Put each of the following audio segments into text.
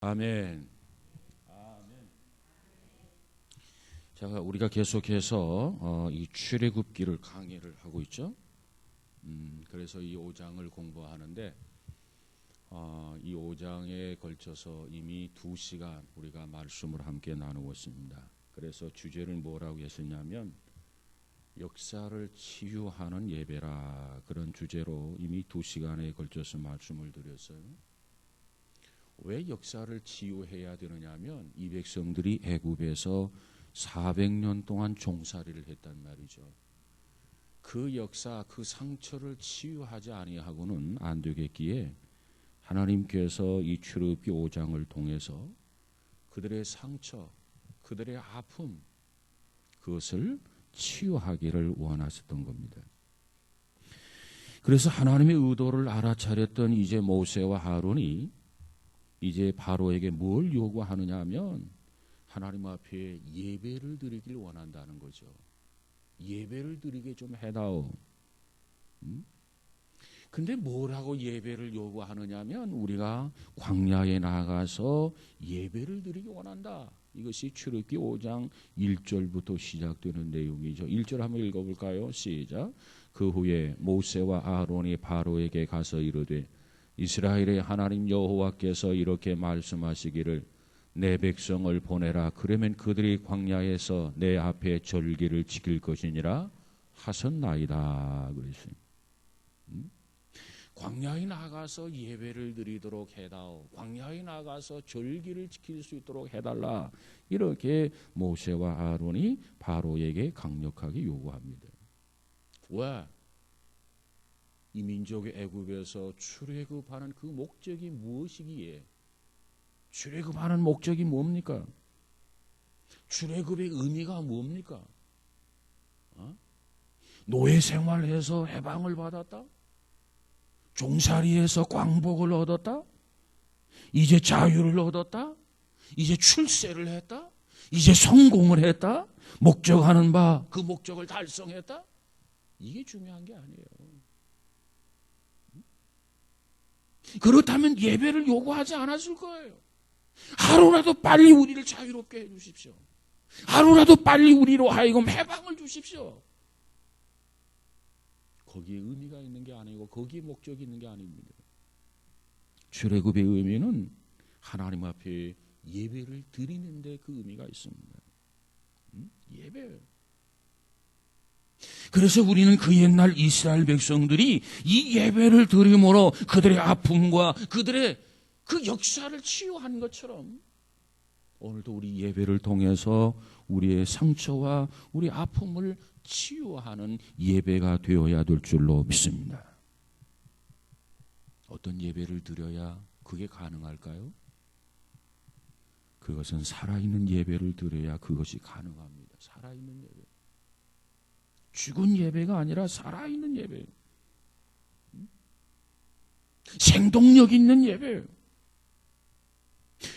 아멘. 자, 우리가 계속해서 이 출애굽기를 강의를 하고 있죠. 그래서 이 5장을 공부하는데 이 5장에 걸쳐서 이미 2시간 우리가 말씀을 함께 나누었습니다. 그래서 주제를 뭐라고 했었냐면 역사를 치유하는 예배라, 그런 주제로 이미 2시간에 걸쳐서 말씀을 드렸어요. 왜 역사를 치유해야 되느냐면 이 백성들이 애굽에서 400년 동안 종살이를 했단 말이죠. 그 역사, 그 상처를 치유하지 아니하고는 안 되겠기에 하나님께서 이 출애굽기 5장을 통해서 그들의 상처, 그들의 아픔, 그것을 치유하기를 원하셨던 겁니다. 그래서 하나님의 의도를 알아차렸던 이제 모세와 아론이 이제 바로에게 뭘 요구하느냐 하면 하나님 앞에 예배를 드리길 원한다는 거죠. 예배를 드리게 좀 해다오. 근데 뭐라고 예배를 요구하느냐면 우리가 광야에 나가서 예배를 드리기 원한다. 이것이 출애굽기 5장 1절부터 시작되는 내용이죠. 1절 한번 읽어볼까요? 시작. 그 후에 모세와 아론이 바로에게 가서 이르되 이스라엘의 하나님 여호와께서 이렇게 말씀하시기를 내 백성을 보내라. 그러면 그들이 광야에서 내 앞에 절기를 지킬 것이니라 하셨나이다. 그랬어요. 광야에 나가서 예배를 드리도록 해다오. 광야에 나가서 절기를 지킬 수 있도록 해달라. 이렇게 모세와 아론이 바로에게 강력하게 요구합니다. 왜? 이 민족의 애굽에서 출애굽하는 그 목적이 무엇이기에? 출애굽하는 목적이 뭡니까? 출애굽의 의미가 뭡니까? 노예 생활해서 해방을 받았다? 종살이에서 광복을 얻었다? 이제 자유를 얻었다? 이제 출세를 했다? 이제 성공을 했다? 목적하는 바 그 목적을 달성했다? 이게 중요한 게 아니에요. 그렇다면 예배를 요구하지 않았을 거예요. 하루라도 빨리 우리를 자유롭게 해 주십시오. 하루라도 빨리 우리로 하여금 해방을 주십시오. 거기에 의미가 있는 게 아니고 거기에 목적이 있는 게 아닙니다. 출애굽의 의미는 하나님 앞에 예배를 드리는 데 그 의미가 있습니다. 예배. 그래서 우리는 그 옛날 이스라엘 백성들이 이 예배를 드림으로 그들의 아픔과 그들의 그 역사를 치유한 것처럼 오늘도 우리 예배를 통해서 우리의 상처와 우리 아픔을 치유하는 예배가 되어야 될 줄로 믿습니다. 어떤 예배를 드려야 그게 가능할까요? 그것은 살아있는 예배를 드려야 그것이 가능합니다. 살아있는 예배. 죽은 예배가 아니라 살아있는 예배. 생동력 있는 예배.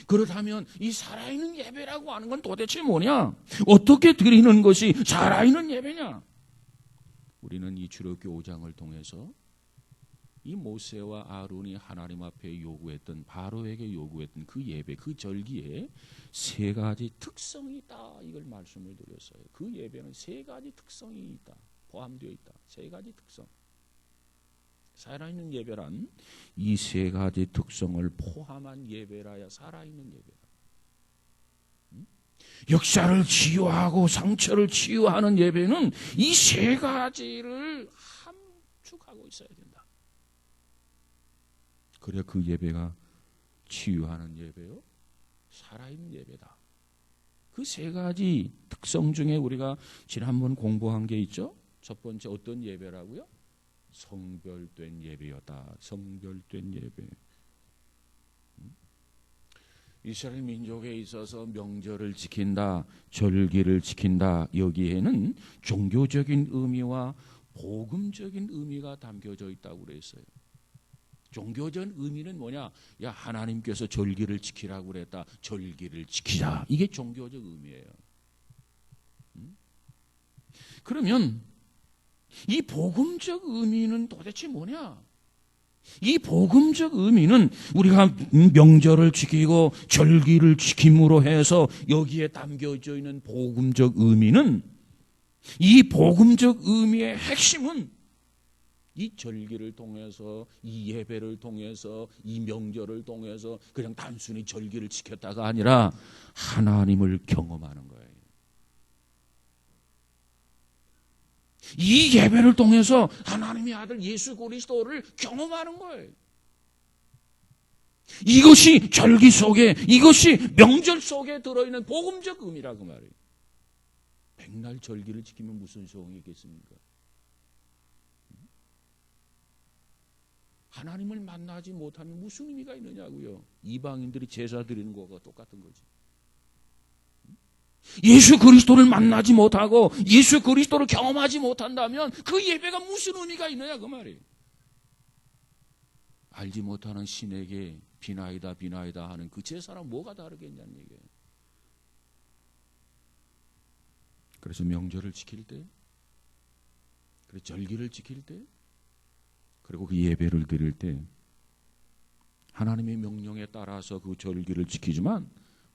그렇다면 이 살아있는 예배라고 하는 건 도대체 뭐냐? 어떻게 드리는 것이 살아있는 예배냐? 우리는 이 출애굽기 5장을 통해서 이 모세와 아론이 하나님 앞에 요구했던, 바로에게 요구했던 그 예배, 그 절기에 3가지 특성이 있다, 이걸 말씀을 드렸어요. 그 예배는 3가지 특성이 있다, 포함되어 있다. 3가지 특성. 살아있는 예배란 이 3가지 특성을 포함한 예배라야 살아있는 예배다. 역사를 치유하고 상처를 치유하는 예배는 이 3가지를 함축하고 있어야 된다. 그래야 그 예배가 치유하는 예배요, 살아있는 예배다. 그 3가지 특성 중에 우리가 지난번 공부한 게 있죠. 첫 번째 어떤 예배라고요? 성별된 예배였다. 성별된 예배. 이스라엘 민족에 있어서 명절을 지킨다, 절기를 지킨다, 여기에는 종교적인 의미와 복음적인 의미가 담겨져 있다고 그랬어요. 종교적인 의미는 뭐냐? 야, 하나님께서 절기를 지키라고 그랬다. 절기를 지키자. 이게 종교적 의미예요. 그러면 이 복음적 의미는 도대체 뭐냐? 이 복음적 의미는 우리가 명절을 지키고 절기를 지킴으로 해서 여기에 담겨져 있는 복음적 의미는, 이 복음적 의미의 핵심은 이 절기를 통해서, 이 예배를 통해서, 이 명절을 통해서 그냥 단순히 절기를 지켰다가 아니라 하나님을 경험하는 거예요. 이 예배를 통해서 하나님의 아들 예수 그리스도를 경험하는 거예요. 이것이 절기 속에, 이것이 명절 속에 들어있는 복음적 의미라고 말이에요. 백날 절기를 지키면 무슨 소용이 있겠습니까? 하나님을 만나지 못하면 무슨 의미가 있느냐고요. 이방인들이 제사 드리는 거와 똑같은 거지. 예수 그리스도를 만나지 못하고 예수 그리스도를 경험하지 못한다면 그 예배가 무슨 의미가 있느냐 그 말이에요. 알지 못하는 신에게 비나이다 비나이다 하는 그 제사랑 뭐가 다르겠냐는 얘기예요. 그래서 명절을 지킬 때, 그리고 절기를 지킬 때, 그리고 그 예배를 드릴 때 하나님의 명령에 따라서 그 절기를 지키지만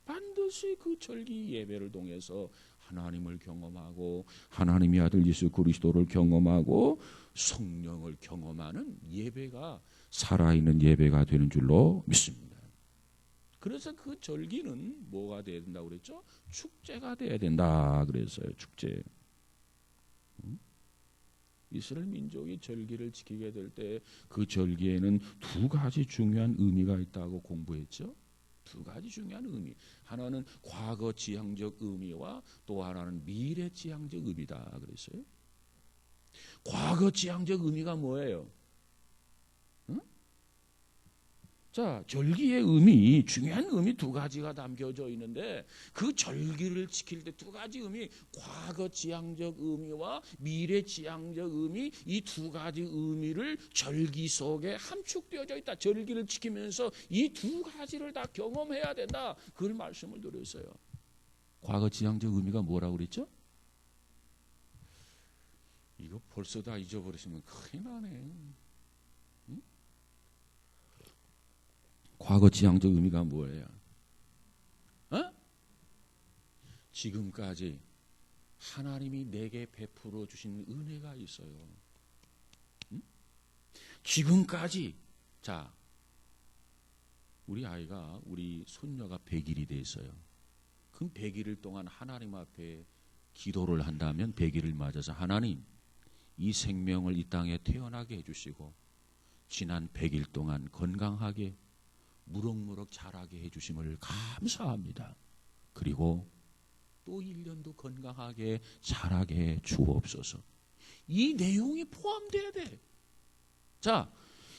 반드시 그 절기 예배를 통해서 하나님을 경험하고 하나님의 아들 예수 그리스도를 경험하고 성령을 경험하는 예배가 살아있는 예배가 되는 줄로 믿습니다. 그래서 그 절기는 뭐가 돼야 된다고 그랬죠? 축제가 돼야 된다 그랬어요. 축제. 이스라엘 민족이 절기를 지키게 될 때 그 절기에는 두 가지 중요한 의미가 있다고 공부했죠. 두 가지 중요한 의미. 하나는 과거 지향적 의미와 또 하나는 미래 지향적 의미다 그랬어요. 과거 지향적 의미가 뭐예요? 응? 자, 절기의 의미, 중요한 의미 두 가지가 담겨져 있는데 그 절기를 지킬 때 두 가지 의미, 과거 지향적 의미와 미래 지향적 의미, 이 두 가지 의미를 절기 속에 함축되어져 있다. 절기를 지키면서 이 두 가지를 다 경험해야 된다. 그걸 말씀을 드렸어요. 과거 지향적 의미가 뭐라고 그랬죠? 이거 벌써 다 잊어버리시면 큰일 나네. 과거 지향적 의미가 뭐예요? 지금까지 하나님이 내게 베풀어 주신 은혜가 있어요. 지금까지. 자, 우리 아이가, 우리 손녀가 100일이 됐어요. 그 100일 동안 하나님 앞에 기도를 한다면 100일을 맞아서 하나님, 이 생명을 이 땅에 태어나게 해주시고 지난 100일 동안 건강하게 무럭무럭 자라게 해주심을 감사합니다. 그리고 또 1년도 건강하게 자라게 주옵소서. 이 내용이 포함돼야 돼. 자,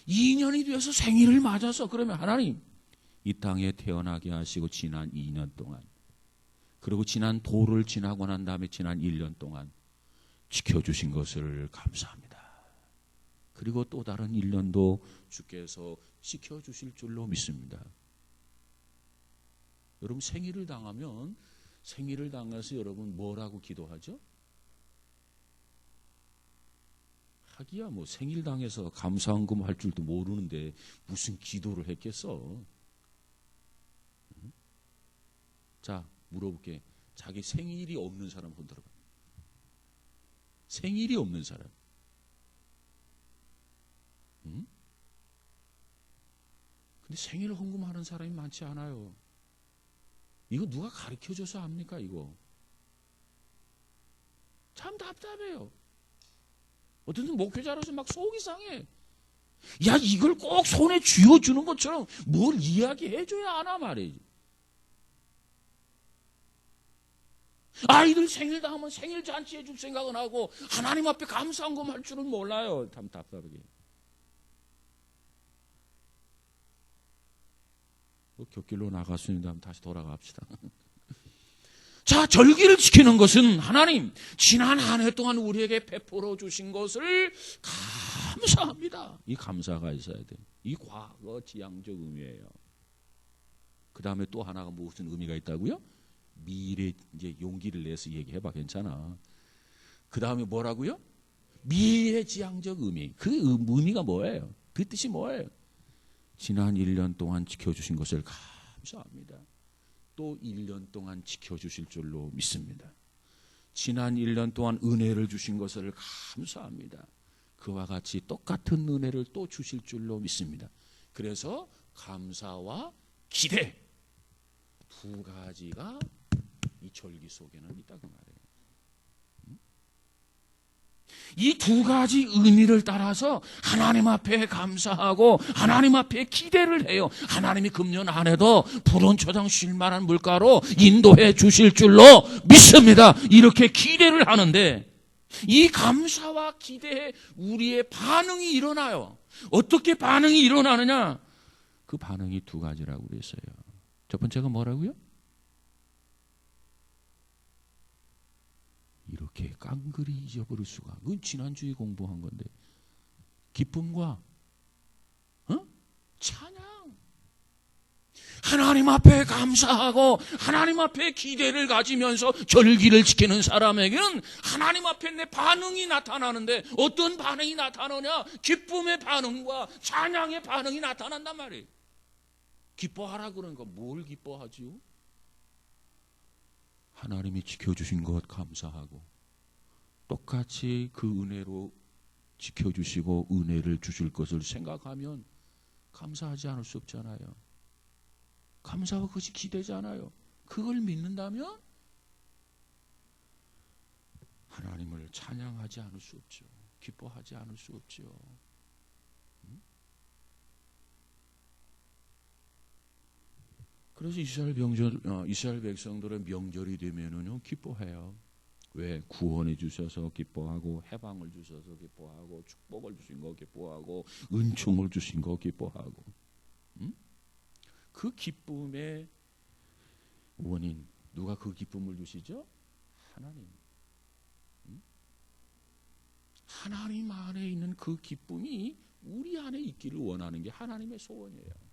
2년이 되어서 생일을 맞아서 그러면 하나님 이 땅에 태어나게 하시고 지난 2년 동안, 그리고 지난 도를 지나고 난 다음에 지난 1년 동안 지켜주신 것을 감사합니다. 그리고 또 다른 1년도 주께서 지켜주실 줄로 믿습니다. 여러분 생일을 당하면, 생일을 당해서 여러분 뭐라고 기도하죠? 하기야 뭐 생일 당해서 감사한금 할 줄도 모르는데 무슨 기도를 했겠어? 자, 물어볼게. 자기 생일이 없는 사람 손 들어봐. 생일이 없는 사람. 근데 생일 헌금하는 사람이 많지 않아요. 이거 누가 가르쳐줘서 합니까 이거? 참 답답해요. 어떤 목회자로서 막 속이 상해. 야, 이걸 꼭 손에 쥐어주는 것처럼 뭘 이야기해줘야 하나 말이지. 아이들 생일 다 하면 생일 잔치 해줄 생각은 하고 하나님 앞에 감사한금 할 줄은 몰라요. 참 답답하게. 곁길로 나갔으니까 한번 다시 돌아갑시다. 자, 절기를 지키는 것은 하나님 지난 한 해 동안 우리에게 베풀어 주신 것을 감사합니다. 이 감사가 있어야 돼. 이 과거 지향적 의미예요. 그 다음에 또 하나가 무슨 의미가 있다고요? 미래, 이제 용기를 내서 얘기해봐. 괜찮아. 그 다음에 뭐라고요? 미래 지향적 의미. 그 의미가 뭐예요? 그 뜻이 뭐예요? 지난 1년 동안 지켜주신 것을 감사합니다. 또 1년 동안 지켜주실 줄로 믿습니다. 지난 1년 동안 은혜를 주신 것을 감사합니다. 그와 같이 똑같은 은혜를 또 주실 줄로 믿습니다. 그래서 감사와 기대 두 가지가 이 절기 속에는 있다 그 말이에요. 이 두 가지 의미를 따라서 하나님 앞에 감사하고 하나님 앞에 기대를 해요. 하나님이 금년 안에도 불온초당 쉴만한 물가로 인도해 주실 줄로 믿습니다. 이렇게 기대를 하는데 이 감사와 기대에 우리의 반응이 일어나요. 어떻게 반응이 일어나느냐? 그 반응이 두 가지라고 그랬어요. 첫 번째가 뭐라고요? 이렇게 깡그리 잊어버릴 수가. 그건 지난주에 공부한 건데. 기쁨과 찬양. 하나님 앞에 감사하고 하나님 앞에 기대를 가지면서 절기를 지키는 사람에게는 하나님 앞에 내 반응이 나타나는데 어떤 반응이 나타나냐? 기쁨의 반응과 찬양의 반응이 나타난단 말이에요. 기뻐하라 그러니까 뭘 기뻐하지요? 하나님이 지켜주신 것 감사하고 똑같이 그 은혜로 지켜주시고 은혜를 주실 것을 생각하면 감사하지 않을 수 없잖아요. 감사와 그것이 기대잖아요. 그걸 믿는다면 하나님을 찬양하지 않을 수 없죠. 기뻐하지 않을 수 없죠. 그래서 이스라엘 백성들은 명절이 되면은요 기뻐해요. 왜? 구원해 주셔서 기뻐하고 해방을 주셔서 기뻐하고 축복을 주신 거 기뻐하고 은총을 주신 거 기뻐하고. 그 기쁨의 원인 누가 그 기쁨을 주시죠? 하나님. 하나님 안에 있는 그 기쁨이 우리 안에 있기를 원하는 게 하나님의 소원이에요.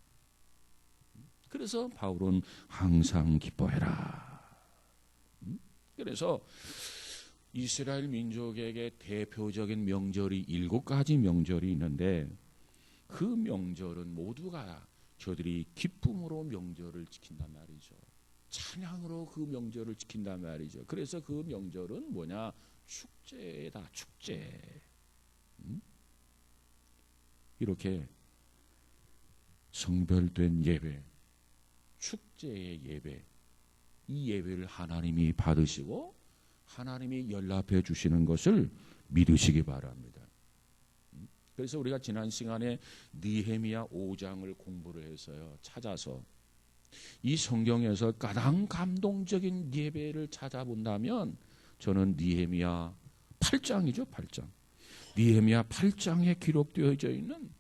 그래서 바울은 항상 기뻐해라. 그래서 이스라엘 민족에게 대표적인 명절이 7가지 명절이 있는데 그 명절은 모두가 저들이 기쁨으로 명절을 지킨단 말이죠. 찬양으로 그 명절을 지킨단 말이죠. 그래서 그 명절은 뭐냐? 축제다, 축제. 이렇게 성별된 예배, 축제의 예배, 이 예배를 하나님이 받으시고 하나님이 연락해 주시는 것을 믿으시기 바랍니다. 그래서 우리가 지난 시간에 느헤미야 5장을 공부를 했어요. 찾아서 이 성경에서 가장 감동적인 예배를 찾아본다면 저는 느헤미야 8장이죠. 8장. 느헤미야 8장에 기록되어져 있는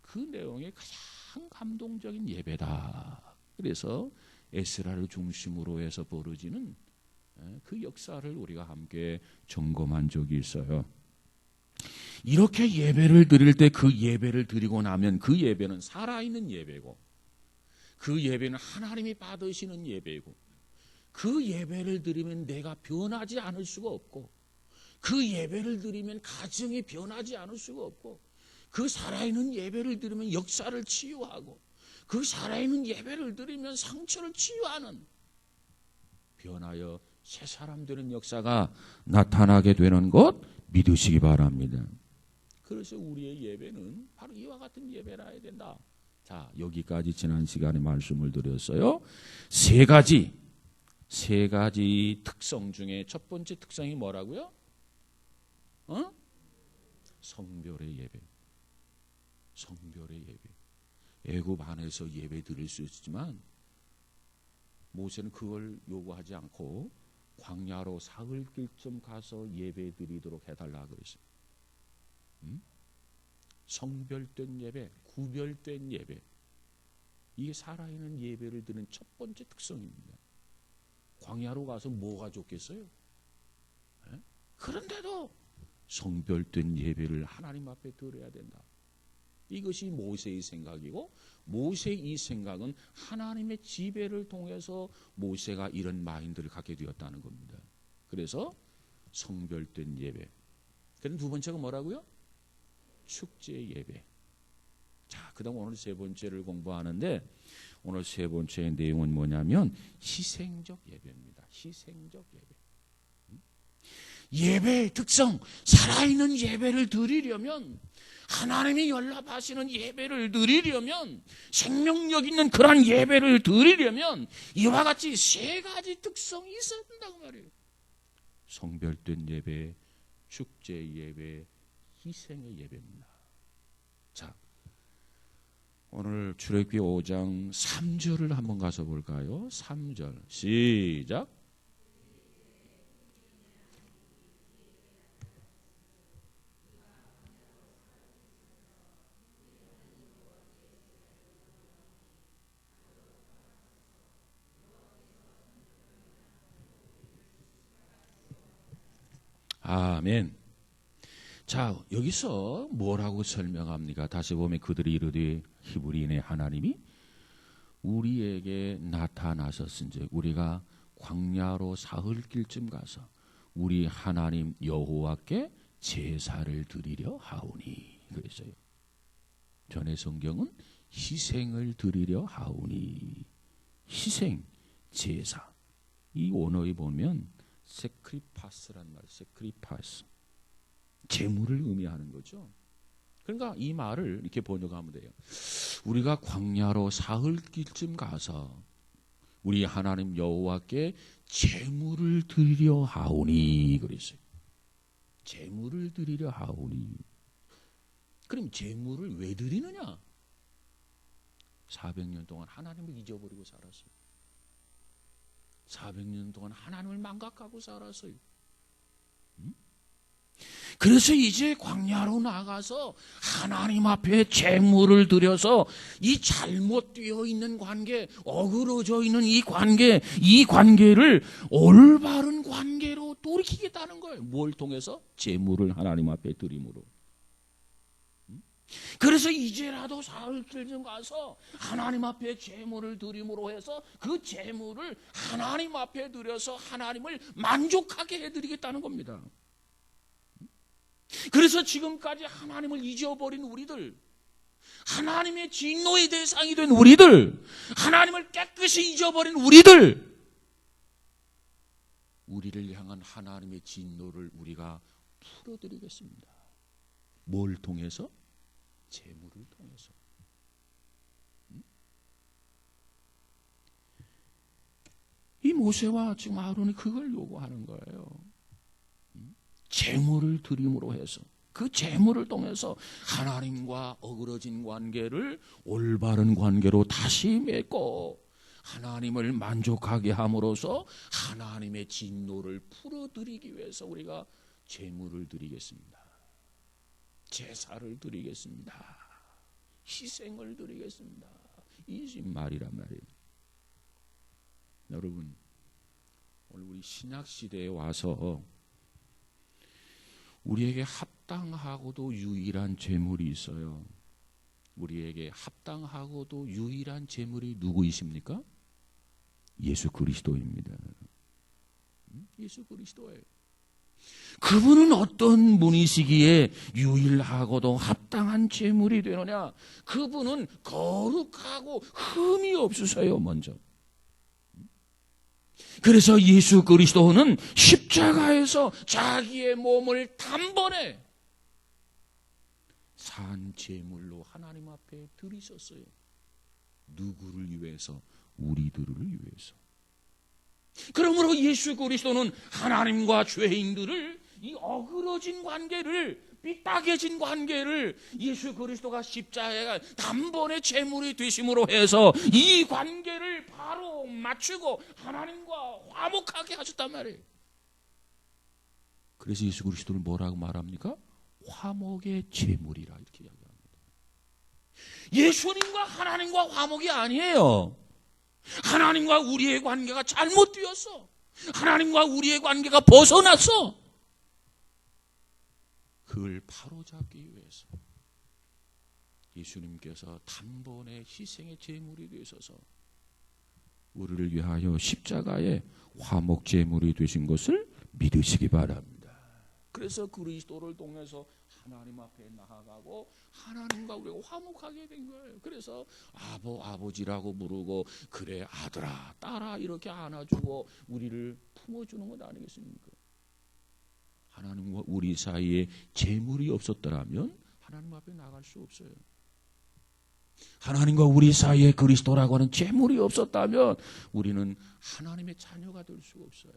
그 내용이 가장 감동적인 예배다. 그래서 에스라를 중심으로 해서 벌어지는 그 역사를 우리가 함께 점검한 적이 있어요. 이렇게 예배를 드릴 때 그 예배를 드리고 나면 그 예배는 살아있는 예배고 그 예배는 하나님이 받으시는 예배고 그 예배를 드리면 내가 변하지 않을 수가 없고 그 예배를 드리면 가정이 변하지 않을 수가 없고 그 살아있는 예배를 드리면 역사를 치유하고 그 살아있는 예배를 드리면 상처를 치유하는 변하여 새 사람 되는 역사가 나타나게 되는 것 믿으시기 바랍니다. 그래서 우리의 예배는 바로 이와 같은 예배라 해야 된다. 자, 여기까지 지난 시간에 말씀을 드렸어요. 세 가지 특성 중에 첫 번째 특성이 뭐라고요? 성별의 예배. 성별의 예배. 애굽 안에서 예배 드릴 수 있지만 모세는 그걸 요구하지 않고 광야로 사흘길쯤 가서 예배 드리도록 해달라 그랬어요. 성별된 예배, 구별된 예배. 이게 살아있는 예배를 드리는 첫 번째 특성입니다. 광야로 가서 뭐가 좋겠어요? 그런데도 성별된 예배를 하나님 앞에 드려야 된다. 이것이 모세의 생각이고 모세의 이 생각은 하나님의 지배를 통해서 모세가 이런 마인드를 갖게 되었다는 겁니다. 그래서 성별된 예배. 그럼 두 번째가 뭐라고요? 축제 예배. 자, 그다음 오늘 세 번째를 공부하는데 오늘 세 번째 내용은 뭐냐면 희생적 예배입니다. 희생적 예배. 예배의 특성, 살아있는 예배를 드리려면, 하나님이 연락하시는 예배를 드리려면, 생명력 있는 그러한 예배를 드리려면 이와 같이 세 가지 특성이 있어야 된다고 말이에요. 성별된 예배, 축제 예배, 희생의 예배입니다. 자, 오늘 출애굽기 5장 3절을 한번 가서 볼까요? 3절 시작. 아멘. 자, 여기서 뭐라고 설명합니까? 다시 보면 그들이 이르되 히브리인의 하나님이 우리에게 나타나셨은즉 우리가 광야로 사흘길쯤 가서 우리 하나님 여호와께 제사를 드리려 하오니 그랬어요. 전의 성경은 희생을 드리려 하오니, 희생, 제사, 이 원어에 보면 세크리파스란 말, 세크리파스, 제물을 의미하는 거죠. 그러니까 이 말을 이렇게 번역하면 돼요. 우리가 광야로 사흘길쯤 가서 우리 하나님 여호와께 제물을 드리려 하오니 그랬어요. 제물을 드리려 하오니. 그럼 제물을 왜 드리느냐? 400년 동안 하나님을 잊어버리고 살았어요. 400년 동안 하나님을 망각하고 살았어요. 그래서 이제 광야로 나가서 하나님 앞에 제물을 드려서 이 잘못되어 있는 관계, 어그러져 있는 이 관계를 올바른 관계로 돌이키겠다는 거예요. 뭘 통해서? 제물을 하나님 앞에 드림으로. 그래서 이제라도 사흘길 좀 가서 하나님 앞에 제물을 드림으로 해서 그 제물을 하나님 앞에 드려서 하나님을 만족하게 해드리겠다는 겁니다. 그래서 지금까지 하나님을 잊어버린 우리들, 하나님의 진노의 대상이 된 우리들, 하나님을 깨끗이 잊어버린 우리를 향한 하나님의 진노를 우리가 풀어드리겠습니다. 뭘 통해서? 제물을 통해서. 이 모세와 지금 아론이 그걸 요구하는 거예요. 제물을 드림으로 해서 그 제물을 통해서 하나님과 어그러진 관계를 올바른 관계로 다시 맺고 하나님을 만족하게 함으로써 하나님의 진노를 풀어드리기 위해서 우리가 제물을 드리겠습니다. 제사를 드리겠습니다. 희생을 드리겠습니다. 이 말이란 말이에요. 여러분, 오늘 우리 신약시대에 와서 우리에게 합당하고도 유일한 제물이 있어요. 우리에게 합당하고도 유일한 제물이 누구이십니까? 예수 그리스도입니다. 예수 그리스도예요. 그분은 어떤 분이시기에 유일하고도 합당한 제물이 되느냐? 그분은 거룩하고 흠이 없으세요, 먼저. 그래서 예수 그리스도는 십자가에서 자기의 몸을 단번에 산 제물로 하나님 앞에 드리셨어요. 누구를 위해서? 우리들을 위해서. 그러므로 예수 그리스도는 하나님과 죄인들을, 이 어그러진 관계를, 삐딱해진 관계를 예수 그리스도가 십자가에 단번에 제물이 되심으로 해서 이 관계를 바로 맞추고 하나님과 화목하게 하셨단 말이에요. 그래서 예수 그리스도를 뭐라고 말합니까? 화목의 제물이라 이렇게 이야기합니다. 예수님과 하나님과 화목이 아니에요. 하나님과 우리의 관계가 잘못되었어. 하나님과 우리의 관계가 벗어났어. 그걸 바로잡기 위해서 예수님께서 단번에 희생의 제물이 되셔서 우리를 위하여 십자가에 화목 제물이 되신 것을 믿으시기 바랍니다. 그래서 그리스도를 통해서 하나님 앞에 나아가고 하나님과 우리가 화목하게 된 거예요. 그래서 아버지라고 부르고 그래 아들아 딸아 이렇게 안아주고 우리를 품어주는 것 아니겠습니까? 하나님과 우리 사이에 재물이 없었더라면 하나님 앞에 나갈 수 없어요. 하나님과 우리 사이에 그리스도라고 하는 재물이 없었다면 우리는 하나님의 자녀가 될 수 없어요.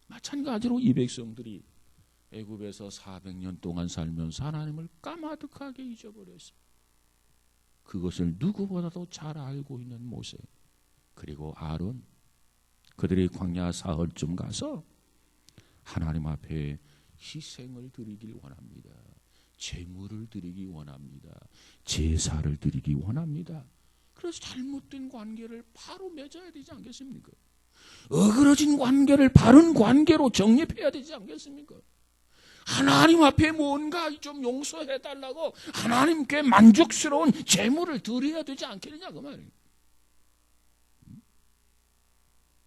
마찬가지로 이 백성들이 애굽에서 400년 동안 살면서 하나님을 까마득하게 잊어버렸어요. 그것을 누구보다도 잘 알고 있는 모세 그리고 아론, 그들이 광야 사흘쯤 가서 하나님 앞에 희생을 드리길 원합니다. 제물을 드리기 원합니다. 제사를 드리기 원합니다. 그래서 잘못된 관계를 바로 맺어야 되지 않겠습니까? 어그러진 관계를 바른 관계로 정립해야 되지 않겠습니까? 하나님 앞에 뭔가 좀 용서해달라고 하나님께 만족스러운 제물을 드려야 되지 않겠느냐 그 말이에요.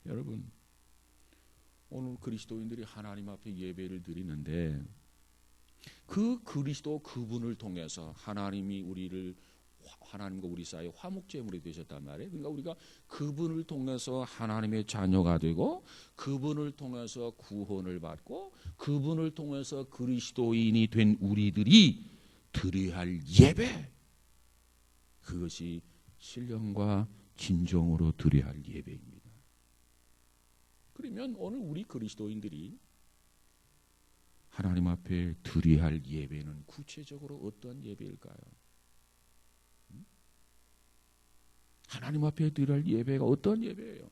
여러분, 오늘 그리스도인들이 하나님 앞에 예배를 드리는데 그 그리스도 그분을 통해서 하나님이 우리를 하나님과 우리 사이에 화목제물이 되셨단 말이에요. 그러니까 우리가 그분을 통해서 하나님의 자녀가 되고 그분을 통해서 구원을 받고 그분을 통해서 그리스도인이 된 우리들이 드려야 할 예배, 그것이 신령과 진정으로 드려야 할 예배입니다. 그러면 오늘 우리 그리스도인들이 하나님 앞에 드려야 할 예배는 구체적으로 어떤 예배일까요? 하나님 앞에 드려야 할 예배가 어떤 예배예요?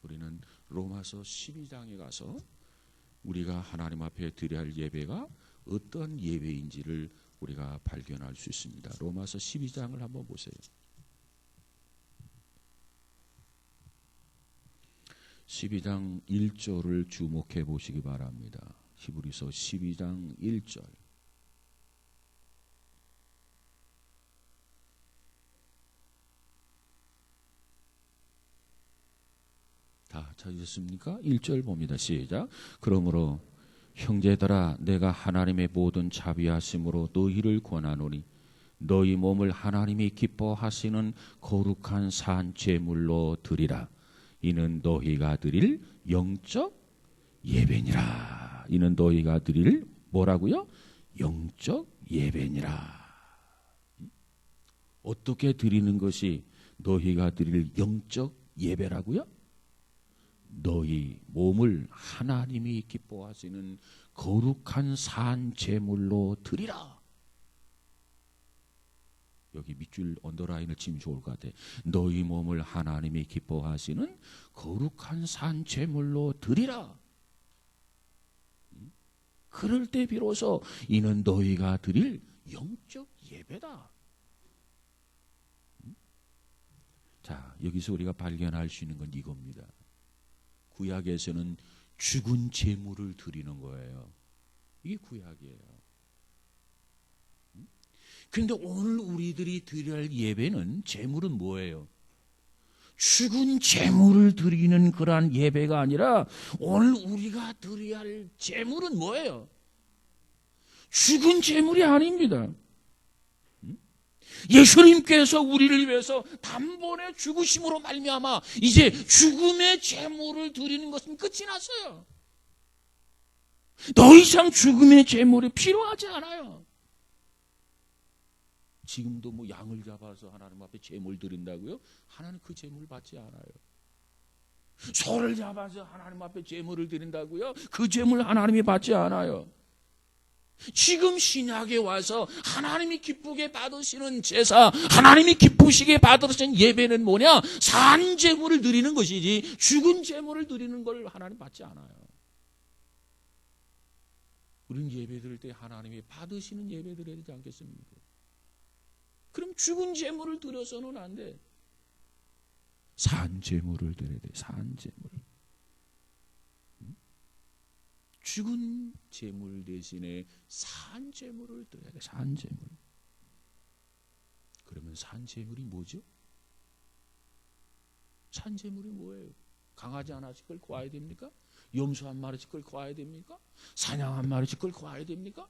우리는 로마서 12장에 가서 우리가 하나님 앞에 드려야 할 예배가 어떤 예배인지를 우리가 발견할 수 있습니다. 로마서 12장을 한번 보세요. 12장 1절을 주목해 보시기 바랍니다. 히브리서 12장 1절. 다 찾으셨습니까? 1절 봅니다. 시작. 그러므로 형제들아 내가 하나님의 모든 자비하심으로 너희를 권하노니 너희 몸을 하나님이 기뻐하시는 거룩한 산 제물로 드리라. 이는 너희가 드릴 영적 예배니라. 이는 너희가 드릴 뭐라고요? 영적 예배니라. 어떻게 드리는 것이 너희가 드릴 영적 예배라고요? 너희 몸을 하나님이 기뻐하시는 거룩한 산 제물로 드리라. 여기 밑줄 언더라인을 치면 좋을 것 같아요. 너희 몸을 하나님이 기뻐하시는 거룩한 산 제물로 드리라. 그럴 때 비로소 이는 너희가 드릴 영적 예배다. 자, 여기서 우리가 발견할 수 있는 건 이겁니다. 구약에서는 죽은 제물을 드리는 거예요. 이게 구약이에요. 그런데 오늘 우리들이 드려야 할 예배는 제물은 뭐예요? 죽은 제물을 드리는 그러한 예배가 아니라 오늘 우리가 드려야 할 제물은 뭐예요? 죽은 제물이 아닙니다. 예수님께서 우리를 위해서 단번에 죽으심으로 말미암아 이제 죽음의 제물을 드리는 것은 끝이 났어요. 더 이상 죽음의 제물이 필요하지 않아요. 지금도 뭐 양을 잡아서 하나님 앞에 제물 드린다고요? 하나님 그 제물 받지 않아요. 소를 잡아서 하나님 앞에 제물을 드린다고요? 그 제물 하나님이 받지 않아요. 지금 신약에 와서 하나님이 기쁘게 받으시는 제사, 하나님이 기쁘시게 받으시는 예배는 뭐냐? 산 제물을 드리는 것이지 죽은 제물을 드리는 걸 하나님 받지 않아요. 우리는 예배 드릴 때 하나님이 받으시는 예배 드려야 되지 않겠습니까? 그럼 죽은 제물을 드려서는 안 돼. 산 제물을 드려야 돼. 산 제물. 죽은 제물 대신에 산 제물을 드려야 돼. 산 제물. 그러면 산 제물이 뭐죠? 산 제물이 뭐예요? 강아지 하나씩 끌고 와야 됩니까? 염소 한 마리씩 끌고 와야 됩니까? 사냥 한 마리씩 끌고 와야 됩니까?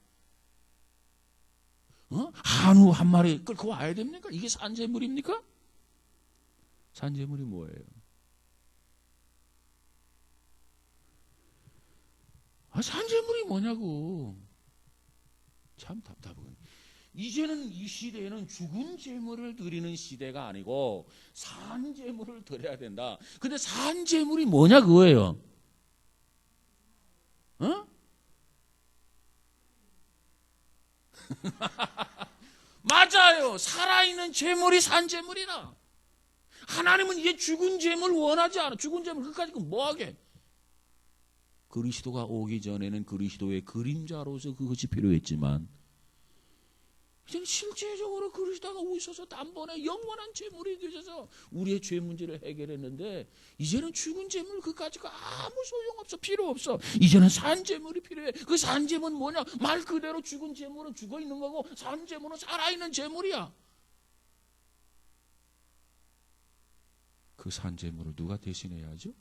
한우 한 마리 끌고 와야 됩니까? 이게 산재물입니까? 산재물이 뭐예요? 산재물이 뭐냐고. 참 답답하네. 이제는 이 시대에는 죽은 재물을 드리는 시대가 아니고 산 재물을 드려야 된다. 근데 산 재물이 뭐냐 그거예요. 맞아요. 살아있는 재물이 산 재물이라. 하나님은 이제 죽은 재물 원하지 않아. 죽은 재물 그까짓 거 뭐하게. 그리스도가 오기 전에는 그리스도의 그림자로서 그것이 필요했지만 이제는 실제적으로 그리스도가 오셔서 단번에 영원한 재물이 되셔서 우리의 죄 문제를 해결했는데 이제는 죽은 재물 그까짓 거 아무 소용없어. 필요 없어. 이제는 산 재물이 필요해. 그 산 재물은 뭐냐? 말 그대로 죽은 재물은 죽어 있는 거고 산 재물은 살아있는 재물이야. 그 산 재물을 누가 대신해야죠?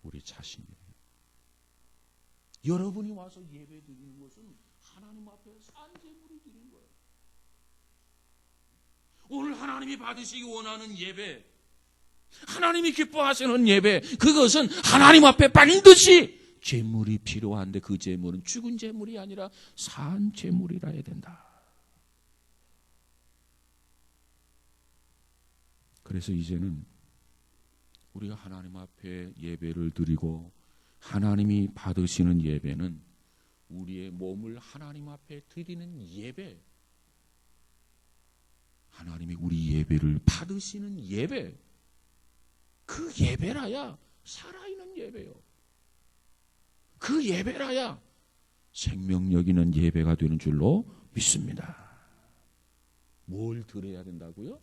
우리 자신이에요. 여러분이 와서 예배 드리는 것은 하나님 앞에 산 재물을 드리는 거예요. 오늘 하나님이 받으시기 원하는 예배, 하나님이 기뻐하시는 예배, 그것은 하나님 앞에 반드시 재물이 필요한데 그 재물은 죽은 재물이 아니라 산 재물이라 해야 된다. 그래서 이제는 우리가 하나님 앞에 예배를 드리고 하나님이 받으시는 예배는 우리의 몸을 하나님 앞에 드리는 예배, 하나님이 우리 예배를 받으시는 예배, 그 예배라야 살아있는 예배요. 그 예배라야 생명력 있는 예배가 되는 줄로 믿습니다. 뭘 드려야 된다고요?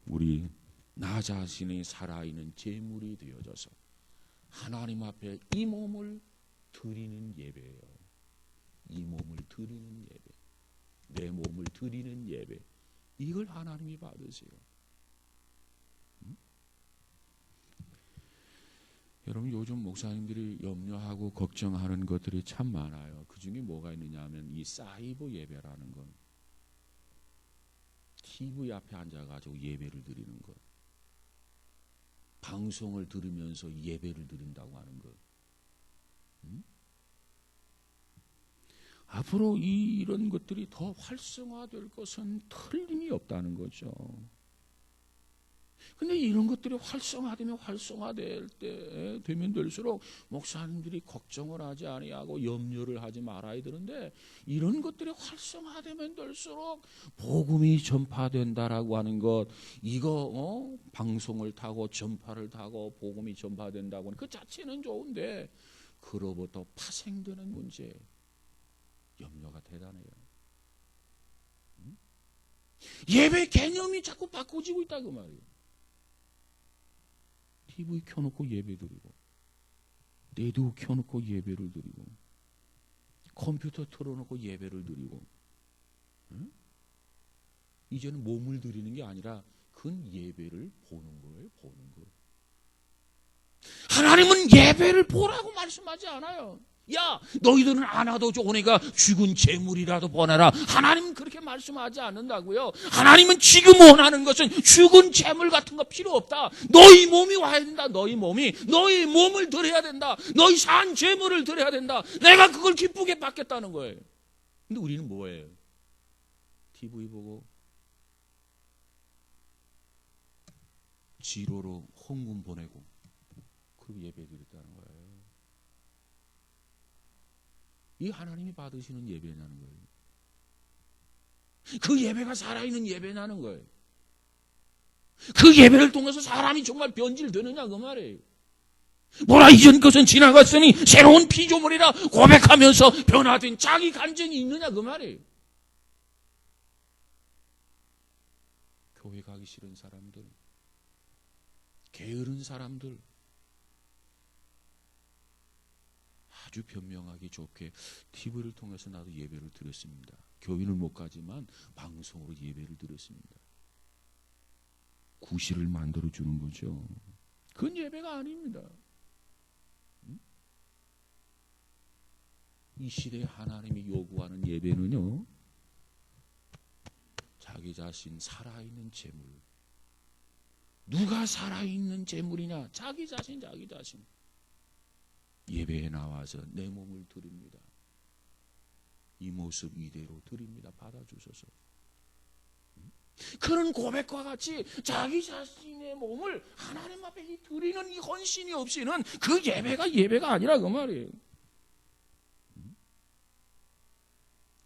우리 나 자신이 살아있는 제물이 되어져서 하나님 앞에 이 몸을 드리는 예배예요. 이 몸을 드리는 예배, 내 몸을 드리는 예배, 이걸 하나님이 받으세요. 여러분, 요즘 목사님들이 염려하고 걱정하는 것들이 참 많아요. 그 중에 뭐가 있느냐 하면 이 사이버 예배라는 것, TV 앞에 앉아가지고 예배를 드리는 것, 방송을 들으면서 예배를 드린다고 하는 것. 앞으로 이런 것들이 더 활성화될 것은 틀림이 없다는 거죠. 근데 이런 것들이 활성화될 때 되면 될수록 목사님들이 걱정을 하지 아니하고 염려를 하지 말아야 되는데, 이런 것들이 활성화되면 될수록 복음이 전파된다라고 하는 것, 이거 방송을 타고 전파를 타고 복음이 전파된다고 하는 그 자체는 좋은데 그로부터 파생되는 문제, 염려가 대단해요. 예배 개념이 자꾸 바꿔지고 있다고 말이에요. TV 켜놓고 예배 드리고, 레디오 켜놓고 예배를 드리고, 컴퓨터 틀어놓고 예배를 드리고, 이제는 몸을 드리는 게 아니라 큰 예배를 보는 거예요. 보는 거. 하나님은 예배를 보라고 말씀하지 않아요. 야, 너희들은 안 와도 좋으니까 죽은 재물이라도 보내라. 하나님은 그렇게 말씀하지 않는다고요. 하나님은 지금 원하는 것은 죽은 재물 같은 거 필요 없다. 너희 몸이 와야 된다. 너희 몸을 드려야 된다. 너희 산 재물을 드려야 된다. 내가 그걸 기쁘게 받겠다는 거예요. 근데 우리는 뭐예요? TV 보고 지로로 헌금 보내고 그리고 예배 드렸다는 거예요. 이 하나님이 받으시는 예배냐는 거예요. 그 예배가 살아있는 예배냐는 거예요. 그 예배를 통해서 사람이 정말 변질되느냐 그 말이에요. 뭐라 이전 것은 지나갔으니 새로운 피조물이라 고백하면서 변화된 자기 간증이 있느냐 그 말이에요. 교회 가기 싫은 사람들, 게으른 사람들, 아주 변명하기 좋게 TV를 통해서 나도 예배를 드렸습니다. 교회는 못 가지만 방송으로 예배를 드렸습니다. 구실을 만들어 주는 거죠. 그건 예배가 아닙니다. 이 시대에 하나님이 요구하는 예배는요, 자기 자신 살아있는 재물. 누가 살아있는 재물이냐? 자기 자신. 예배에 나와서 내 몸을 드립니다. 이 모습 이대로 드립니다. 받아주소서. 그런 고백과 같이 자기 자신의 몸을 하나님 앞에 드리는 이 헌신이 없이는 그 예배가 아니라 그 말이에요.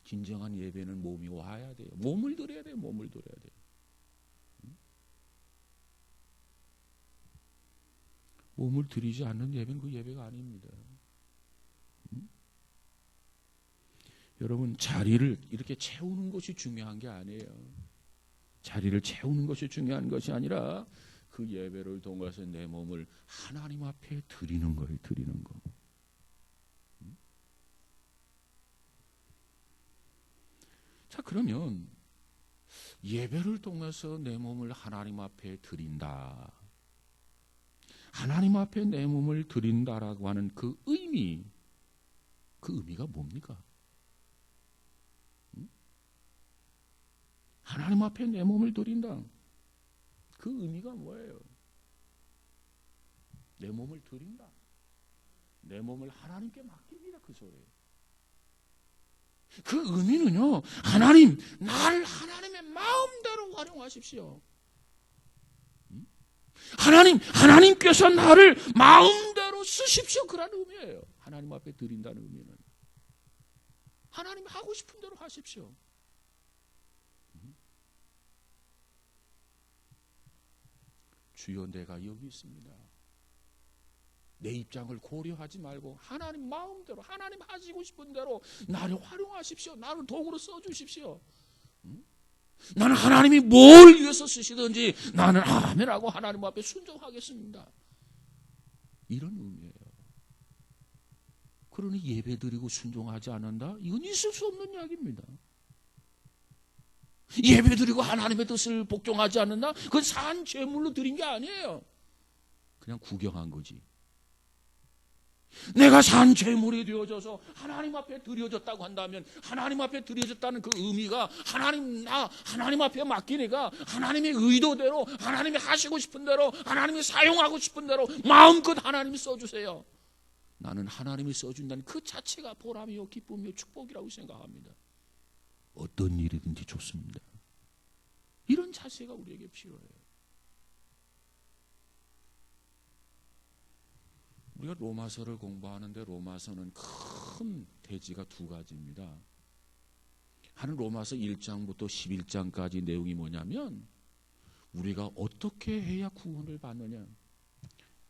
진정한 예배는 몸이 와야 돼요. 몸을 드려야 돼요. 몸을 드리지 않는 예배는 그 예배가 아닙니다. 여러분, 자리를 이렇게 채우는 것이 중요한 게 아니에요. 자리를 채우는 것이 중요한 것이 아니라 그 예배를 통해서 내 몸을 하나님 앞에 드리는 거예요. 드리는 거. 자, 그러면 예배를 통해서 내 몸을 하나님 앞에 드린다. 하나님 앞에 내 몸을 드린다라고 하는 그 의미가 뭡니까? 하나님 앞에 내 몸을 드린다. 그 의미가 뭐예요? 내 몸을 드린다. 내 몸을 하나님께 맡깁니다. 그 소리예요. 그 의미는요, 하나님, 나를 하나님의 마음대로 활용하십시오. 하나님께서 나를 마음대로 쓰십시오. 그런 의미예요. 하나님 앞에 드린다는 의미는. 하나님 하고 싶은 대로 하십시오. 주여, 내가 여기 있습니다. 내 입장을 고려하지 말고 하나님 마음대로, 하나님 하시고 싶은 대로 나를 활용하십시오. 나를 도구로 써주십시오. 나는 하나님이 뭘 위해서 쓰시든지 나는 아멘하고 하나님 앞에 순종하겠습니다. 이런 의미예요. 그러니 예배드리고 순종하지 않는다? 이건 있을 수 없는 이야기입니다. 예배드리고 하나님의 뜻을 복종하지 않는다? 그건 산 제물로 드린 게 아니에요. 그냥 구경한 거지. 내가 산 제물이 되어져서 하나님 앞에 드려졌다고 한다면 하나님 앞에 드려졌다는 그 의미가 하나님 앞에 맡기니까 하나님의 의도대로, 하나님이 하시고 싶은 대로, 하나님이 사용하고 싶은 대로 마음껏 하나님이 써주세요. 나는 하나님이 써준다는 그 자체가 보람이요 기쁨이요 축복이라고 생각합니다. 어떤 일이든지 좋습니다. 이런 자세가 우리에게 필요해요. 우리가 로마서를 공부하는데 로마서는 큰 대지가 두 가지입니다. 하는 로마서 1장부터 11장까지 내용이 뭐냐면 우리가 어떻게 해야 구원을 받느냐,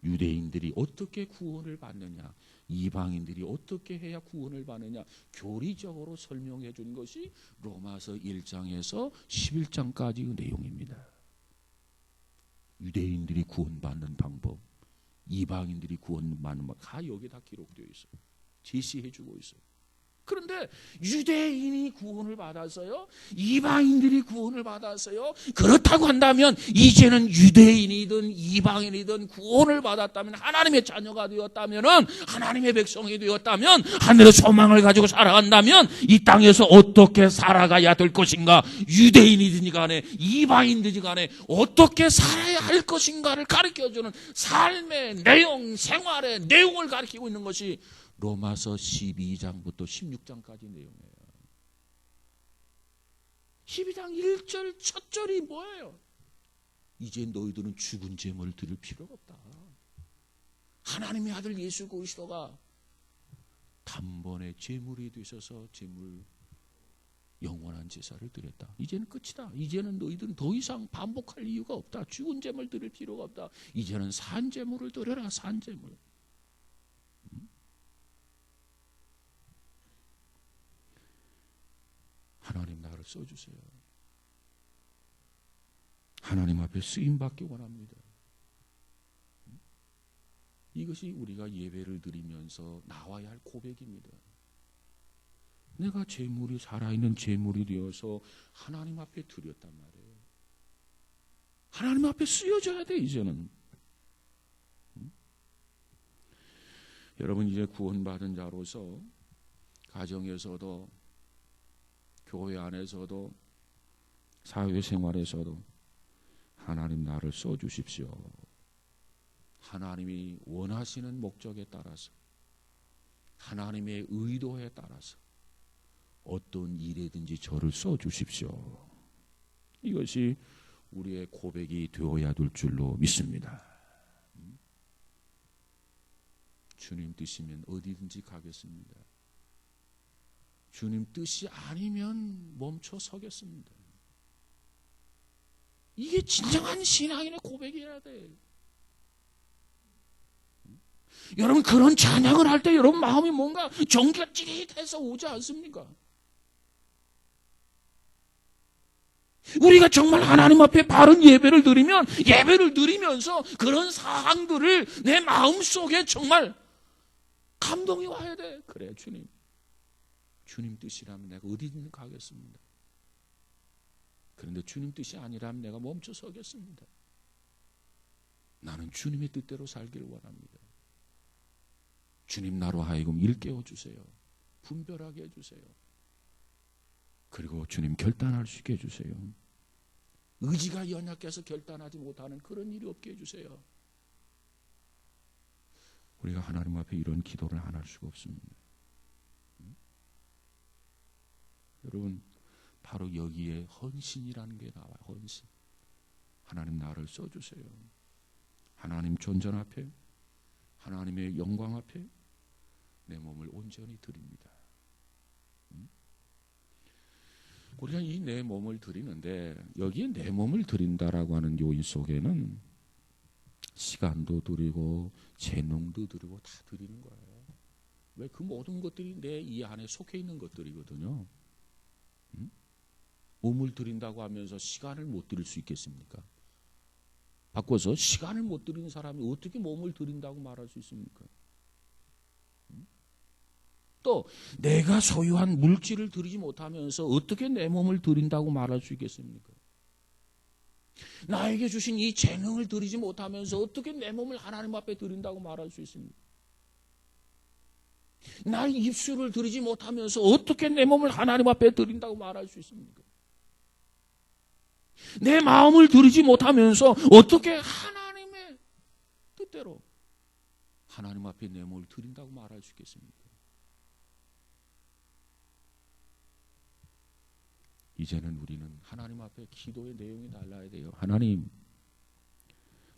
유대인들이 어떻게 구원을 받느냐, 이방인들이 어떻게 해야 구원을 받느냐 교리적으로 설명해 준 것이 로마서 1장에서 11장까지의 내용입니다. 유대인들이 구원받는 방법, 이방인들이 구원받는 방법 다 여기 다 기록되어 있어요. 제시해 주고 있어요. 그런데 유대인이 구원을 받았어요? 이방인들이 구원을 받았어요? 그렇다고 한다면 이제는 유대인이든 이방인이든 구원을 받았다면, 하나님의 자녀가 되었다면, 하나님의 백성이 되었다면, 하늘의 소망을 가지고 살아간다면 이 땅에서 어떻게 살아가야 될 것인가, 유대인이든지 간에 이방인이든지 간에 어떻게 살아야 할 것인가를 가르쳐주는 삶의 내용, 생활의 내용을 가르치고 있는 것이 로마서 12장부터 16장까지 내용이에요. 12장 1절 첫 절이 뭐예요? 이제 너희들은 죽은 제물을 드릴 필요가 없다. 하나님의 아들 예수 그리스도가 단번에 제물이 되셔서 영원한 제사를 드렸다. 이제는 끝이다. 이제는 너희들은 더 이상 반복할 이유가 없다. 죽은 제물 드릴 필요가 없다. 이제는 산 제물을 드려라. 산 제물. 하나님 나를 써주세요. 하나님 앞에 쓰임받기 원합니다. 이것이 우리가 예배를 드리면서 나와야 할 고백입니다. 내가 살아있는 제물이 되어서 하나님 앞에 드렸단 말이에요. 하나님 앞에 쓰여져야 돼 이제는. 여러분 이제 구원받은 자로서 가정에서도 교회 안에서도 사회생활에서도 하나님 나를 써주십시오. 하나님이 원하시는 목적에 따라서 하나님의 의도에 따라서 어떤 일에든지 저를 써주십시오. 이것이 우리의 고백이 되어야 될 줄로 믿습니다. 주님 뜻이면 어디든지 가겠습니다. 주님 뜻이 아니면 멈춰 서겠습니다. 이게 진정한 신앙인의 고백이어야 돼. 여러분 그런 찬양을 할 때 여러분 마음이 뭔가 전기가 찌릿해서 오지 않습니까? 우리가 정말 하나님 앞에 바른 예배를 드리면 예배를 드리면서 그런 사항들을 내 마음속에 정말 감동이 와야 돼. 그래 주님 뜻이라면 내가 어디든 가겠습니다. 그런데 주님 뜻이 아니라면 내가 멈춰 서겠습니다. 나는 주님의 뜻대로 살기를 원합니다. 주님 나로 하여금 일깨워 주세요. 분별하게 해주세요. 그리고 주님 결단할 수 있게 해주세요. 의지가 연약해서 결단하지 못하는 그런 일이 없게 해주세요. 우리가 하나님 앞에 이런 기도를 안 할 수가 없습니다. 여러분 바로 여기에 헌신이라는 게 나와요. 헌신. 하나님 나를 써주세요. 하나님 존전 앞에 하나님의 영광 앞에 내 몸을 온전히 드립니다. 우리가 이 내 몸을 드리는데 여기에 내 몸을 드린다라고 하는 요인 속에는 시간도 드리고 재능도 드리고 다 드리는 거예요. 왜? 그 모든 것들이 내 이 안에 속해 있는 것들이거든요. 몸을 드린다고 하면서 시간을 못 드릴 수 있겠습니까? 바꿔서 시간을 못 드리는 사람이 어떻게 몸을 드린다고 말할 수 있습니까? 또 내가 소유한 물질을 드리지 못하면서 어떻게 내 몸을 드린다고 말할 수 있겠습니까? 나에게 주신 이 재능을 드리지 못하면서 어떻게 내 몸을 하나님 앞에 드린다고 말할 수 있습니까? 나의 입술을 드리지 못하면서 어떻게 내 몸을 하나님 앞에 드린다고 말할 수 있습니까? 내 마음을 드리지 못하면서 어떻게 하나님의 뜻대로 하나님 앞에 내 몸을 드린다고 말할 수 있겠습니까? 이제는 우리는 하나님 앞에 기도의 내용이 달라야 돼요. 하나님,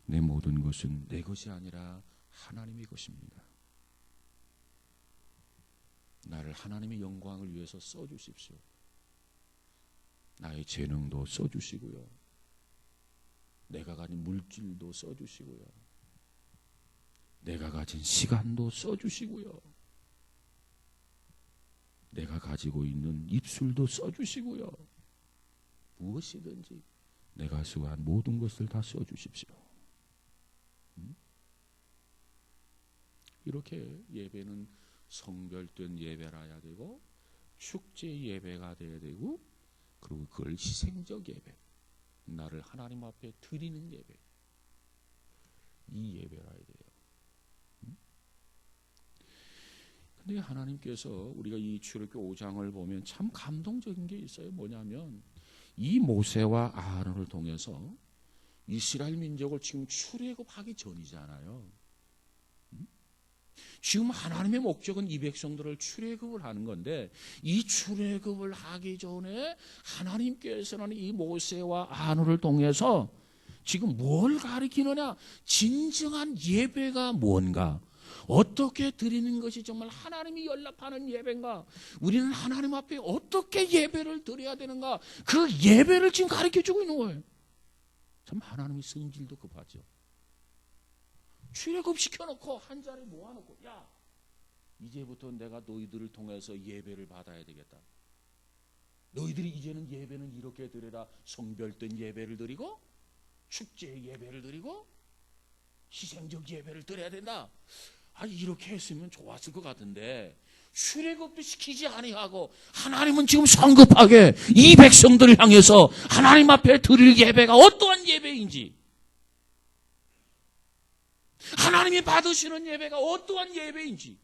내 모든 것은 내 것이 아니라 하나님의 것입니다. 나를 하나님의 영광을 위해서 써주십시오. 나의 재능도 써주시고요. 내가 가진 물질도 써주시고요. 내가 가진 시간도 써주시고요. 내가 가지고 있는 입술도 써주시고요. 무엇이든지 내가 수고한 모든 것을 다 써주십시오. 이렇게 예배는 성별된 예배라야 되고 축제 예배가 돼야 되고 그리고 그걸 희생적 예배, 나를 하나님 앞에 드리는 예배, 이 예배라야 돼요. 근데 하나님께서 우리가 이 출애굽기 5장을 보면 참 감동적인 게 있어요. 뭐냐면 이 모세와 아론을 통해서 이스라엘 민족을 지금 출애굽하기 전이잖아요. 지금 하나님의 목적은 이 백성들을 출애굽을 하는 건데 이 출애굽을 하기 전에 하나님께서는 이 모세와 아론을 통해서 지금 뭘 가리키느냐? 진정한 예배가 뭔가? 어떻게 드리는 것이 정말 하나님이 연락하는 예배인가? 우리는 하나님 앞에 어떻게 예배를 드려야 되는가? 그 예배를 지금 가르쳐주고 있는 거예요. 참 하나님의 성질도 급하죠. 출애굽 시켜놓고 한 자리 모아놓고 야 이제부터 내가 너희들을 통해서 예배를 받아야 되겠다. 너희들이 이제는 예배는 이렇게 드려라. 성별된 예배를 드리고 축제 예배를 드리고 희생적 예배를 드려야 된다. 이렇게 했으면 좋았을 것 같은데 출애굽도 시키지 아니하고 하나님은 지금 성급하게 이 백성들을 향해서 하나님 앞에 드릴 예배가 어떠한 예배인지, 하나님이 받으시는 예배가 어떠한 예배인지,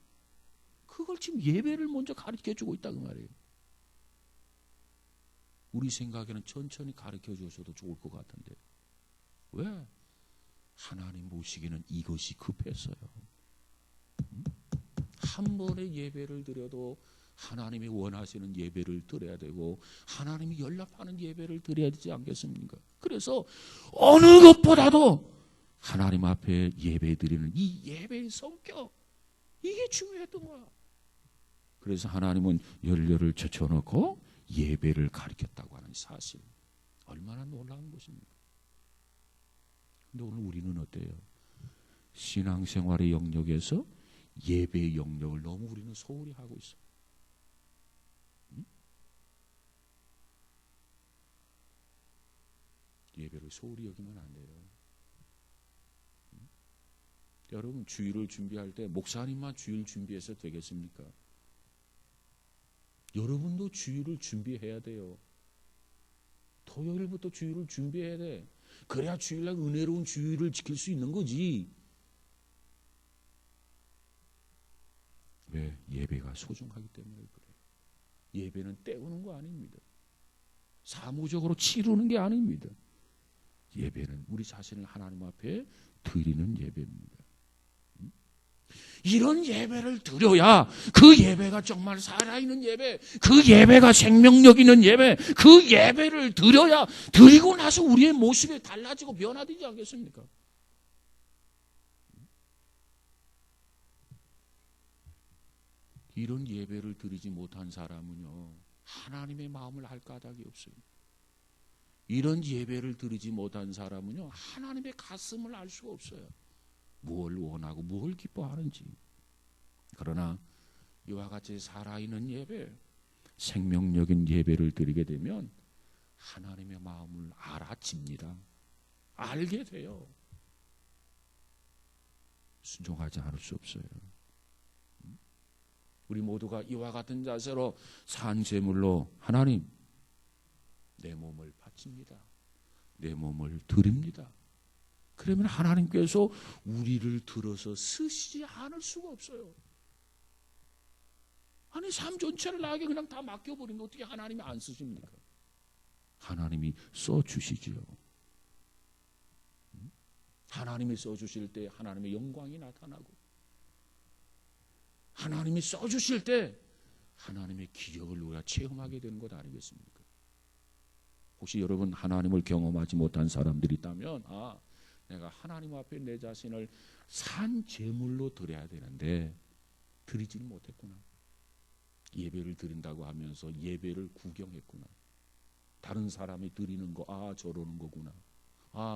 그걸 지금 예배를 먼저 가르쳐주고 있다 그 말이에요. 우리 생각에는 천천히 가르쳐줘도 좋을 것 같은데 왜? 하나님 보시기에는 이것이 급했어요. 한 번의 예배를 드려도 하나님이 원하시는 예배를 드려야 되고 하나님이 연락하는 예배를 드려야 되지 않겠습니까? 그래서 어느 것보다도 하나님 앞에 예배 드리는 이 예배의 성격, 이게 중요했던 거야. 그래서 하나님은 연료를 젖혀놓고 예배를 가르쳤다고 하는 사실, 얼마나 놀라운 것입니까? 근데 오늘 우리는 어때요? 신앙생활의 영역에서 예배의 영역을 너무 우리는 소홀히 하고 있어요. 예배를 소홀히 여기면 안 돼요. 여러분, 주일을 준비할 때 목사님만 주일 준비해서 되겠습니까? 여러분도 주일을 준비해야 돼요. 토요일부터 주일을 준비해야 돼. 그래야 주일날 은혜로운 주일을 지킬 수 있는 거지. 왜? 예배가 소중하기 때문에 그래요. 예배는 때우는 거 아닙니다. 사무적으로 치르는 게 아닙니다. 예배는 우리 자신을 하나님 앞에 드리는 예배입니다. 이런 예배를 드려야 그 예배가 정말 살아있는 예배, 그 예배가 생명력 있는 예배, 그 예배를 드려야 드리고 나서 우리의 모습이 달라지고 변화되지 않겠습니까? 이런 예배를 드리지 못한 사람은요, 하나님의 마음을 알 까닭이 없어요. 이런 예배를 드리지 못한 사람은요, 하나님의 가슴을 알 수가 없어요. 뭘 원하고 뭘 기뻐하는지. 그러나 이와 같이 살아있는 예배, 생명력인 예배를 드리게 되면 하나님의 마음을 알아집니다. 알게 돼요. 순종하지 않을 수 없어요. 우리 모두가 이와 같은 자세로 산 제물로 하나님, 내 몸을 바칩니다. 내 몸을 드립니다. 그러면 하나님께서 우리를 들어서 쓰시지 않을 수가 없어요. 아니, 삶 전체를 나에게 그냥 다 맡겨버리면 어떻게 하나님이 안 쓰십니까? 하나님이 써주시지요. 하나님이 써주실 때 하나님의 영광이 나타나고, 하나님이 써주실 때 하나님의 기적을 우리가 체험하게 되는 것 아니겠습니까? 혹시 여러분 하나님을 경험하지 못한 사람들이 있다면, 내가 하나님 앞에 내 자신을 산 제물로 드려야 되는데 드리지를 못했구나. 예배를 드린다고 하면서 예배를 구경했구나. 다른 사람이 드리는 거, 저러는 거구나.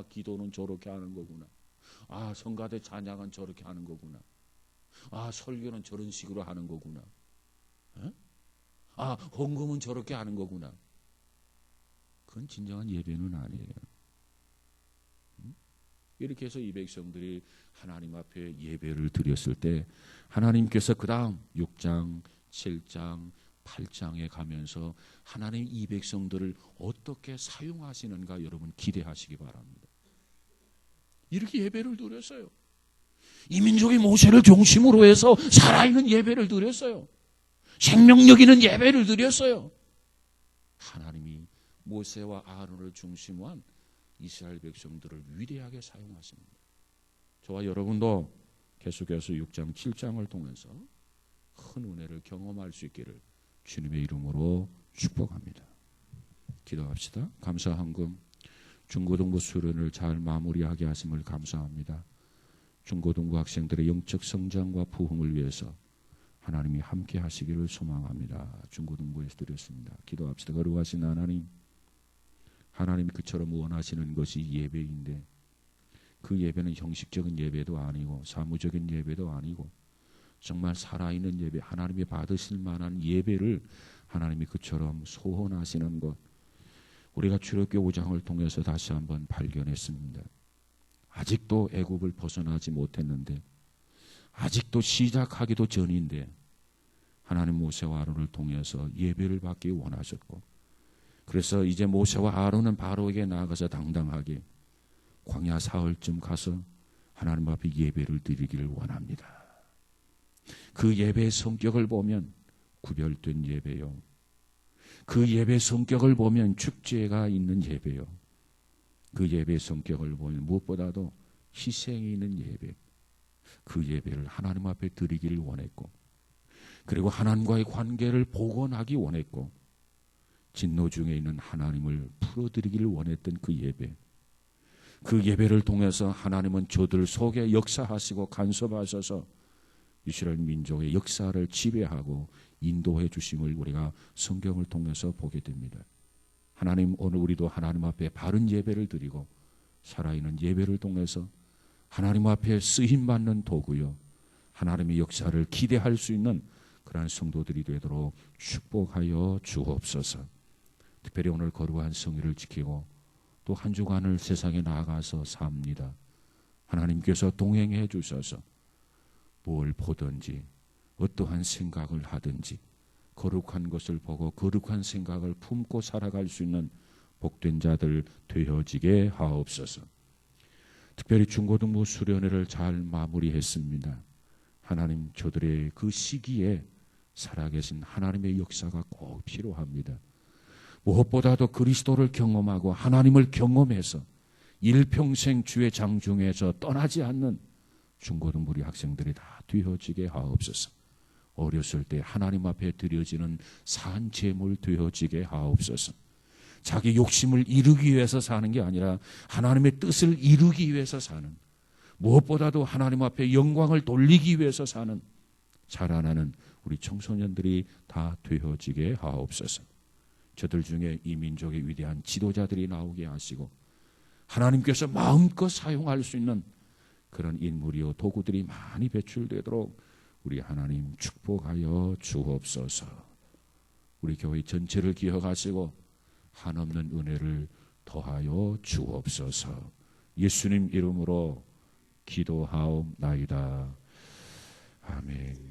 기도는 저렇게 하는 거구나. 성가대 찬양은 저렇게 하는 거구나. 설교는 저런 식으로 하는 거구나. 헌금은 저렇게 하는 거구나. 그건 진정한 예배는 아니에요. 이렇게 해서 이 백성들이 하나님 앞에 예배를 드렸을 때 하나님께서 그 다음 6장, 7장, 8장에 가면서 하나님 이 백성들을 어떻게 사용하시는가 여러분 기대하시기 바랍니다. 이렇게 예배를 드렸어요. 이민족이 모세를 중심으로 해서 살아있는 예배를 드렸어요. 생명력 있는 예배를 드렸어요. 하나님이 모세와 아론을 중심으로 한 이스라엘 백성들을 위대하게 사용하십니다. 저와 여러분도 계속해서 6장, 7장을 통해서 큰 은혜를 경험할 수 있기를 주님의 이름으로 축복합니다. 기도합시다. 감사 헌금 중고등부 수련을 잘 마무리하게 하심을 감사합니다. 중고등부 학생들의 영적 성장과 부흥을 위해서 하나님이 함께 하시기를 소망합니다. 중고등부에서 드렸습니다. 기도합시다. 거룩하신 하나님, 하나님이 그처럼 원하시는 것이 예배인데 그 예배는 형식적인 예배도 아니고 사무적인 예배도 아니고 정말 살아있는 예배, 하나님이 받으실 만한 예배를 하나님이 그처럼 소원하시는 것, 우리가 출애굽기 5장을 통해서 다시 한번 발견했습니다. 아직도 애굽을 벗어나지 못했는데, 아직도 시작하기도 전인데 하나님 모세와 아론을 통해서 예배를 받기 원하셨고, 그래서 이제 모세와 아론은 바로에게 나아가서 당당하게 광야 사흘쯤 가서 하나님 앞에 예배를 드리기를 원합니다. 그 예배의 성격을 보면 구별된 예배요, 그 예배의 성격을 보면 축제가 있는 예배요, 그 예배의 성격을 보면 무엇보다도 희생이 있는 예배, 그 예배를 하나님 앞에 드리기를 원했고, 그리고 하나님과의 관계를 복원하기 원했고, 진노 중에 있는 하나님을 풀어드리기를 원했던 그 예배, 그 예배를 통해서 하나님은 저들 속에 역사하시고 간섭하셔서 이스라엘 민족의 역사를 지배하고 인도해 주심을 우리가 성경을 통해서 보게 됩니다. 하나님, 오늘 우리도 하나님 앞에 바른 예배를 드리고 살아있는 예배를 통해서 하나님 앞에 쓰임받는 도구요, 하나님의 역사를 기대할 수 있는 그러한 성도들이 되도록 축복하여 주옵소서. 특별히 오늘 거룩한 성일을 지키고 또 한 주간을 세상에 나아가서 삽니다. 하나님께서 동행해 주셔서 뭘 보든지 어떠한 생각을 하든지 거룩한 것을 보고 거룩한 생각을 품고 살아갈 수 있는 복된 자들 되어지게 하옵소서. 특별히 중고등부 수련회를 잘 마무리했습니다. 하나님, 저들의 그 시기에 살아계신 하나님의 역사가 꼭 필요합니다. 무엇보다도 그리스도를 경험하고 하나님을 경험해서 일평생 주의 장중에서 떠나지 않는 중고등부 우리 학생들이 다 되어지게 하옵소서. 어렸을 때 하나님 앞에 드려지는 산 제물 되어지게 하옵소서. 자기 욕심을 이루기 위해서 사는 게 아니라 하나님의 뜻을 이루기 위해서 사는, 무엇보다도 하나님 앞에 영광을 돌리기 위해서 사는 자라나는 우리 청소년들이 다 되어지게 하옵소서. 저들 중에 이 민족의 위대한 지도자들이 나오게 하시고 하나님께서 마음껏 사용할 수 있는 그런 인물이요 도구들이 많이 배출되도록 우리 하나님 축복하여 주옵소서. 우리 교회 전체를 기억하시고 한없는 은혜를 더하여 주옵소서. 예수님 이름으로 기도하옵나이다. 아멘.